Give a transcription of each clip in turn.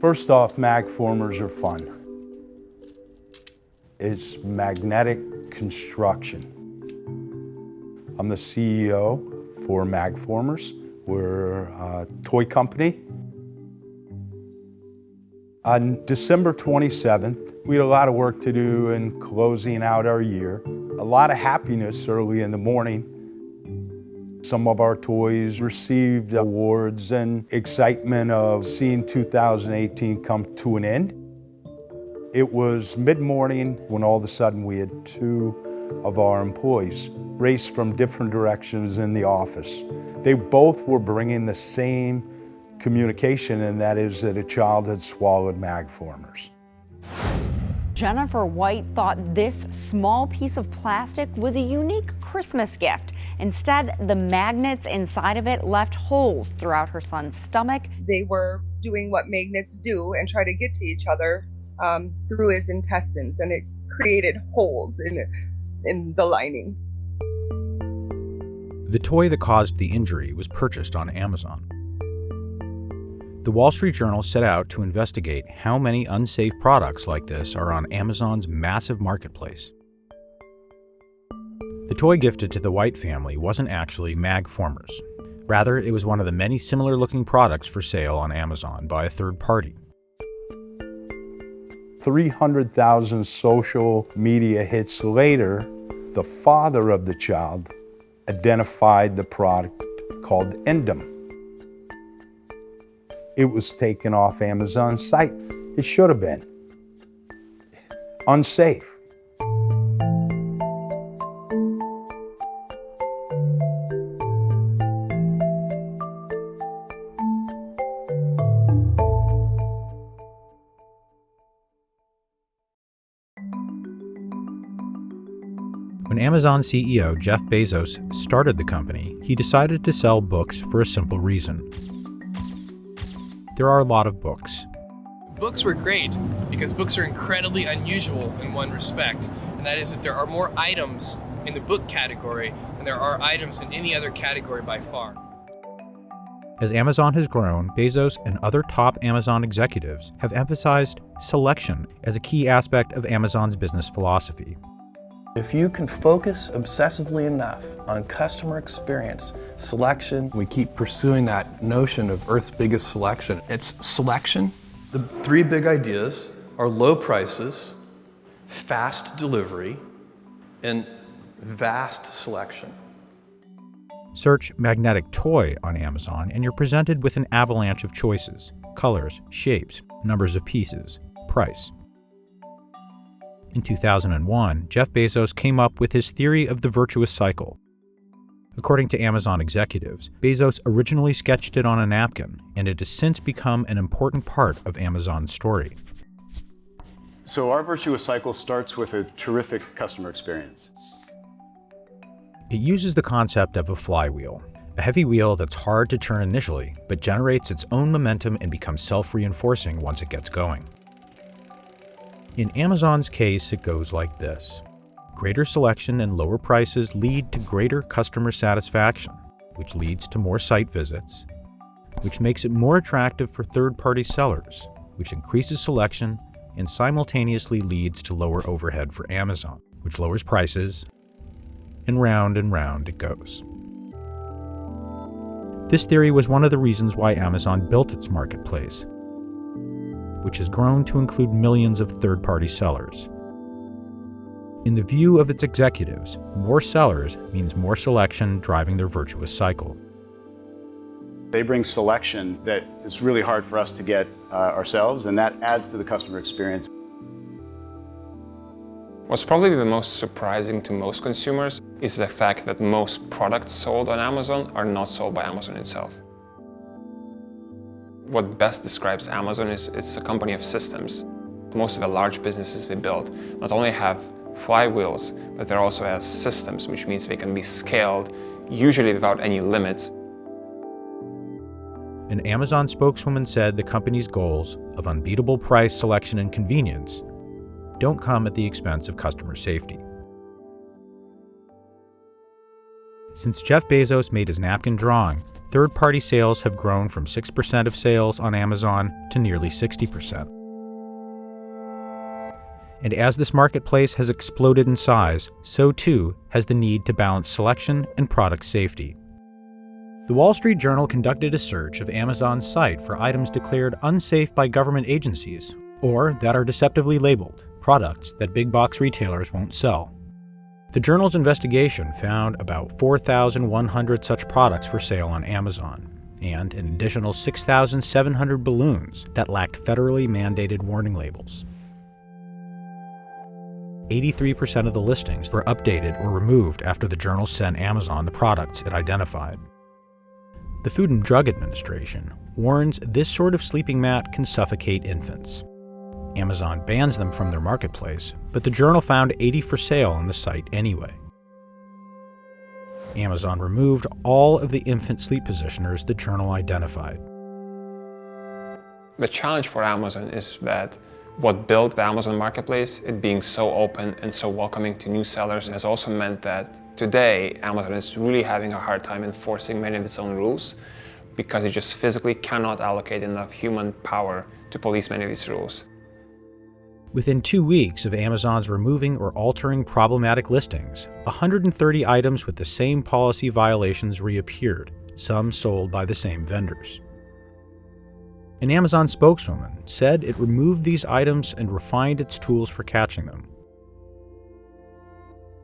First off, Magformers are fun. It's magnetic construction. I'm the CEO for Magformers. We're a toy company. On December 27th, we had a lot of work to do in closing out our year. A lot of happiness early in the morning. Some of our toys received awards and excitement of seeing 2018 come to an end. It was mid-morning when all of a sudden we had two of our employees race from different directions in the office. They both were bringing the same communication, and that is that a child had swallowed Magformers. Jennifer White thought this small piece of plastic was a unique Christmas gift. Instead, the magnets inside of it left holes throughout her son's stomach. They were doing what magnets do and try to get to each other through his intestines, and it created holes in the lining. The toy that caused the injury was purchased on Amazon. The Wall Street Journal set out to investigate how many unsafe products like this are on Amazon's massive marketplace. The toy gifted to the White family wasn't actually Magformers. Rather, it was one of the many similar-looking products for sale on Amazon by a third party. 300,000 social media hits later, the father of the child identified the product called Endem. It was taken off Amazon's site. It should have been. Unsafe. When Amazon CEO Jeff Bezos started the company, he decided to sell books for a simple reason. There are a lot of books. Books were great because books are incredibly unusual in one respect, and that is that there are more items in the book category than there are items in any other category by far. As Amazon has grown, Bezos and other top Amazon executives have emphasized selection as a key aspect of Amazon's business philosophy. If you can focus obsessively enough on customer experience, selection. We keep pursuing that notion of Earth's biggest selection. It's selection. The three big ideas are low prices, fast delivery, and vast selection. Search magnetic toy on Amazon and you're presented with an avalanche of choices: colors, shapes, numbers of pieces, price. In 2001, Jeff Bezos came up with his theory of the virtuous cycle. According to Amazon executives, Bezos originally sketched it on a napkin, and it has since become an important part of Amazon's story. So our virtuous cycle starts with a terrific customer experience. It uses the concept of a flywheel, a heavy wheel that's hard to turn initially, but generates its own momentum and becomes self-reinforcing once it gets going. In Amazon's case, it goes like this. Greater selection and lower prices lead to greater customer satisfaction, which leads to more site visits, which makes it more attractive for third-party sellers, which increases selection and simultaneously leads to lower overhead for Amazon, which lowers prices, and round it goes. This theory was one of the reasons why Amazon built its marketplace, which has grown to include millions of third-party sellers. In the view of its executives, more sellers means more selection driving their virtuous cycle. They bring selection that is really hard for us to get ourselves, and that adds to the customer experience. What's probably the most surprising to most consumers is the fact that most products sold on Amazon are not sold by Amazon itself. What best describes Amazon is it's a company of systems. Most of the large businesses we build not only have flywheels, but they're also has systems, which means they can be scaled, usually without any limits. An Amazon spokeswoman said the company's goals of unbeatable price, selection, and convenience don't come at the expense of customer safety. Since Jeff Bezos made his napkin drawing, third-party sales have grown from 6% of sales on Amazon to nearly 60%. And as this marketplace has exploded in size, so too has the need to balance selection and product safety. The Wall Street Journal conducted a search of Amazon's site for items declared unsafe by government agencies, or that are deceptively labeled, products that big box retailers won't sell. The Journal's investigation found about 4,100 such products for sale on Amazon, and an additional 6,700 balloons that lacked federally mandated warning labels. 83% of the listings were updated or removed after the Journal sent Amazon the products it identified. The Food and Drug Administration warns this sort of sleeping mat can suffocate infants. Amazon bans them from their marketplace, but the Journal found 80 for sale on the site anyway. Amazon removed all of the infant sleep positioners the Journal identified. The challenge for Amazon is that what built the Amazon marketplace, it being so open and so welcoming to new sellers, has also meant that today Amazon is really having a hard time enforcing many of its own rules because it just physically cannot allocate enough human power to police many of these rules. Within 2 weeks of Amazon's removing or altering problematic listings, 130 items with the same policy violations reappeared, some sold by the same vendors. An Amazon spokeswoman said it removed these items and refined its tools for catching them.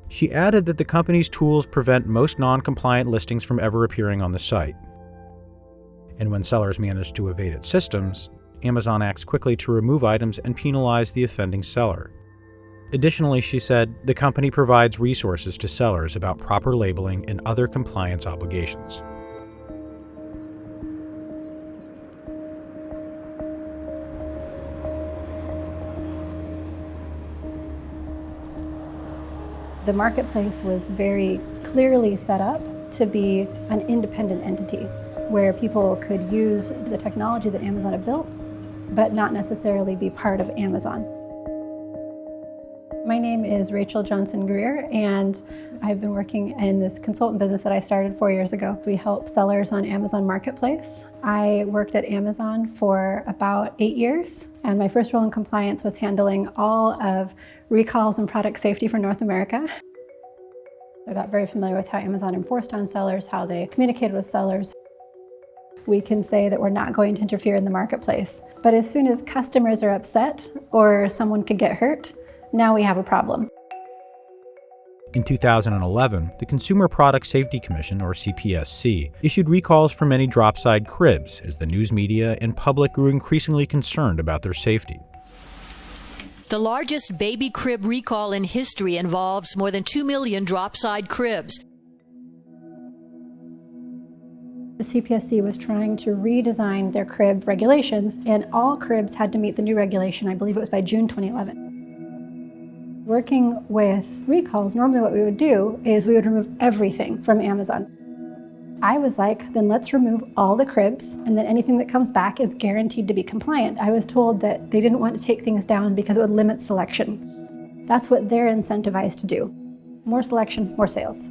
She added that the company's tools prevent most non-compliant listings from ever appearing on the site. And when sellers manage to evade its systems, Amazon acts quickly to remove items and penalize the offending seller. Additionally, she said, the company provides resources to sellers about proper labeling and other compliance obligations. The marketplace was very clearly set up to be an independent entity where people could use the technology that Amazon had built, but not necessarily be part of Amazon. My name is Rachel Johnson-Greer, and I've been working in this consultant business that I started 4 years ago. We help sellers on Amazon Marketplace. I worked at Amazon for about 8 years, and my first role in compliance was handling all of recalls and product safety for North America. I got very familiar with how Amazon enforced on sellers, how they communicated with sellers. We can say that we're not going to interfere in the marketplace, but as soon as customers are upset or someone could get hurt, now we have a problem. In 2011, the Consumer Product Safety Commission, or CPSC, issued recalls for many drop-side cribs as the news media and public grew increasingly concerned about their safety. The largest baby crib recall in history involves more than 2 million drop-side cribs. The CPSC was trying to redesign their crib regulations, and all cribs had to meet the new regulation. I believe it was by June 2011. Working with recalls, normally what we would do is we would remove everything from Amazon. I was like, then let's remove all the cribs, and then anything that comes back is guaranteed to be compliant. I was told that they didn't want to take things down because it would limit selection. That's what they're incentivized to do. More selection, more sales.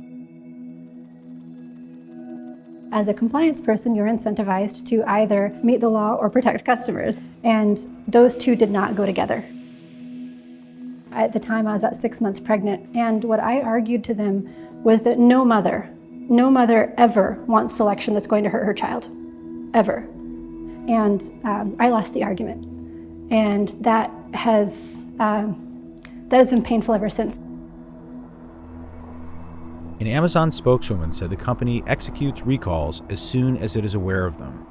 As a compliance person, you're incentivized to either meet the law or protect customers, and those two did not go together. At the time, I was about 6 months pregnant, and what I argued to them was that no mother ever wants selection that's going to hurt her child, ever. And I lost the argument, and that has been painful ever since. An Amazon spokeswoman said the company executes recalls as soon as it is aware of them,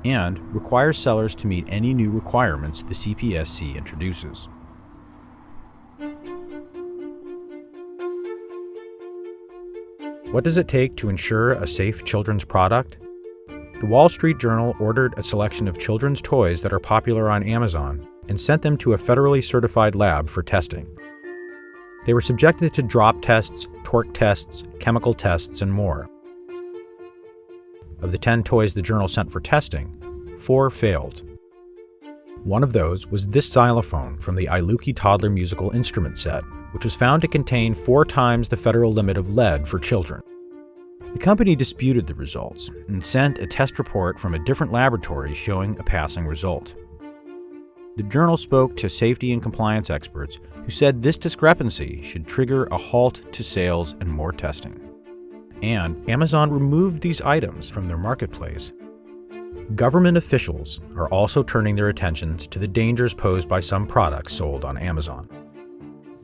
and requires sellers to meet any new requirements the CPSC introduces. What does it take to ensure a safe children's product? The Wall Street Journal ordered a selection of children's toys that are popular on Amazon and sent them to a federally certified lab for testing. They were subjected to drop tests, torque tests, chemical tests, and more. Of the 10 toys the Journal sent for testing, 4 failed. One of those was this xylophone from the Iluki Toddler Musical Instrument Set, which was found to contain 4 times the federal limit of lead for children. The company disputed the results and sent a test report from a different laboratory showing a passing result. The journal spoke to safety and compliance experts who said this discrepancy should trigger a halt to sales and more testing. And Amazon removed these items from their marketplace. Government officials are also turning their attentions to the dangers posed by some products sold on Amazon.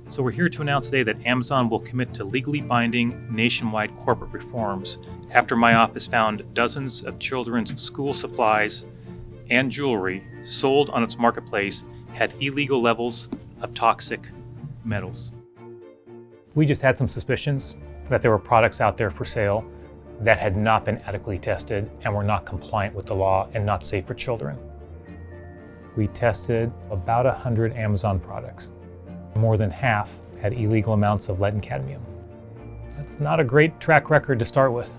So we're here to announce today that Amazon will commit to legally binding nationwide corporate reforms after my office found dozens of children's school supplies and jewelry sold on its marketplace had illegal levels of toxic metals. We just had some suspicions that there were products out there for sale that had not been adequately tested and were not compliant with the law and not safe for children. We tested about 100 Amazon products. More than half had illegal amounts of lead and cadmium. That's not a great track record to start with.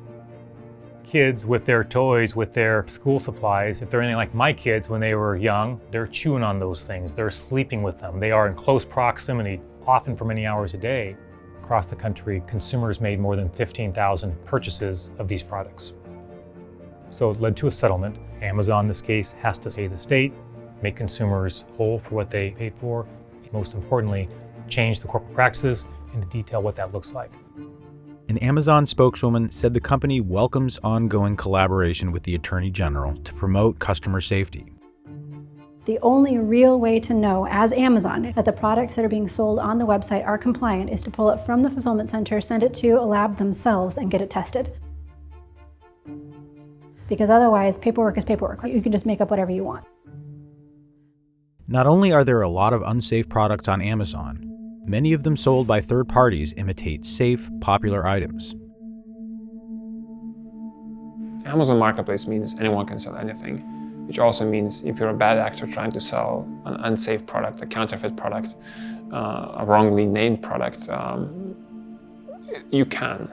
Kids with their toys, with their school supplies, if they're anything like my kids when they were young, they're chewing on those things, they're sleeping with them, they are in close proximity, often for many hours a day. Across the country, consumers made more than 15,000 purchases of these products. So it led to a settlement. Amazon, in this case, has to pay the state, make consumers whole for what they paid for, most importantly, change the corporate practices and to detail what that looks like. An Amazon spokeswoman said the company welcomes ongoing collaboration with the Attorney General to promote customer safety. The only real way to know, as Amazon, that the products that are being sold on the website are compliant is to pull it from the fulfillment center, send it to a lab themselves, and get it tested. Because otherwise, paperwork is paperwork. You can just make up whatever you want. Not only are there a lot of unsafe products on Amazon, many of them sold by third parties imitate safe, popular items. Amazon Marketplace means anyone can sell anything, which also means if you're a bad actor trying to sell an unsafe product, a counterfeit product, a wrongly named product, you can.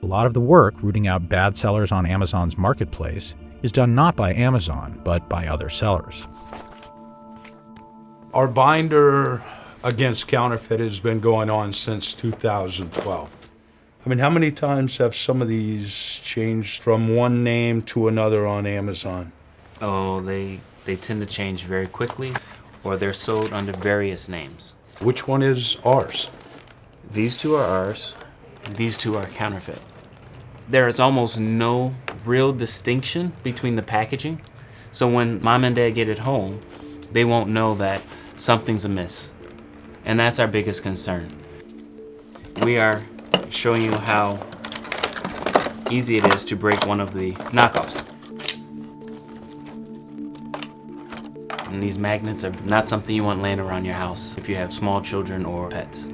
A lot of the work rooting out bad sellers on Amazon's marketplace is done not by Amazon, but by other sellers. Our binder against counterfeit has been going on since 2012. I mean, how many times have some of these changed from one name to another on Amazon? Oh, they tend to change very quickly, or they're sold under various names. Which one is ours? These two are ours. These two are counterfeit. There is almost no real distinction between the packaging. So when mom and dad get it home, they won't know that something's amiss. And that's our biggest concern. We are showing you how easy it is to break one of the knockoffs. And these magnets are not something you want laying around your house if you have small children or pets.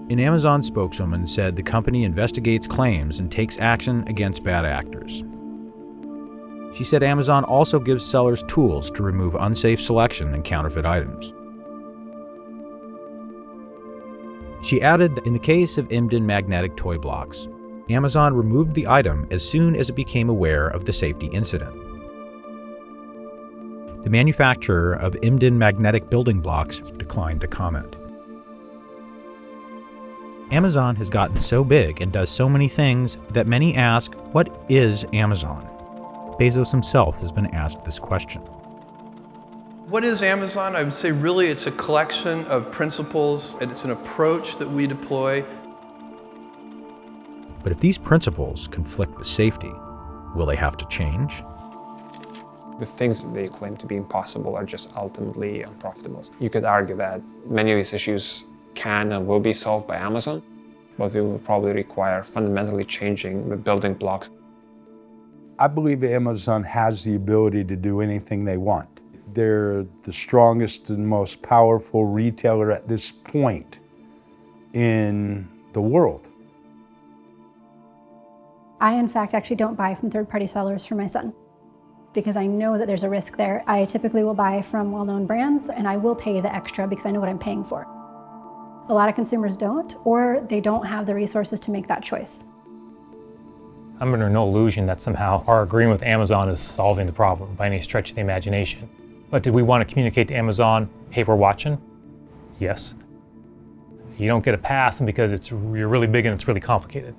An Amazon spokeswoman said the company investigates claims and takes action against bad actors. She said Amazon also gives sellers tools to remove unsafe selection and counterfeit items. She added that in the case of Imden magnetic toy blocks, Amazon removed the item as soon as it became aware of the safety incident. The manufacturer of Imden magnetic building blocks declined to comment. Amazon has gotten so big and does so many things that many ask, what is Amazon? Bezos himself has been asked this question. What is Amazon? I would say really it's a collection of principles and it's an approach that we deploy. But if these principles conflict with safety, will they have to change? The things that they claim to be impossible are just ultimately unprofitable. You could argue that many of these issues can and will be solved by Amazon, but they will probably require fundamentally changing the building blocks. I believe Amazon has the ability to do anything they want. They're the strongest and most powerful retailer at this point in the world. I, in fact, actually don't buy from third-party sellers for my son because I know that there's a risk there. I typically will buy from well-known brands and I will pay the extra because I know what I'm paying for. A lot of consumers don't, or they don't have the resources to make that choice. I'm under no illusion that somehow our agreement with Amazon is solving the problem by any stretch of the imagination. But did we want to communicate to Amazon, hey, we're watching? Yes. You don't get a pass because you're really big and it's really complicated.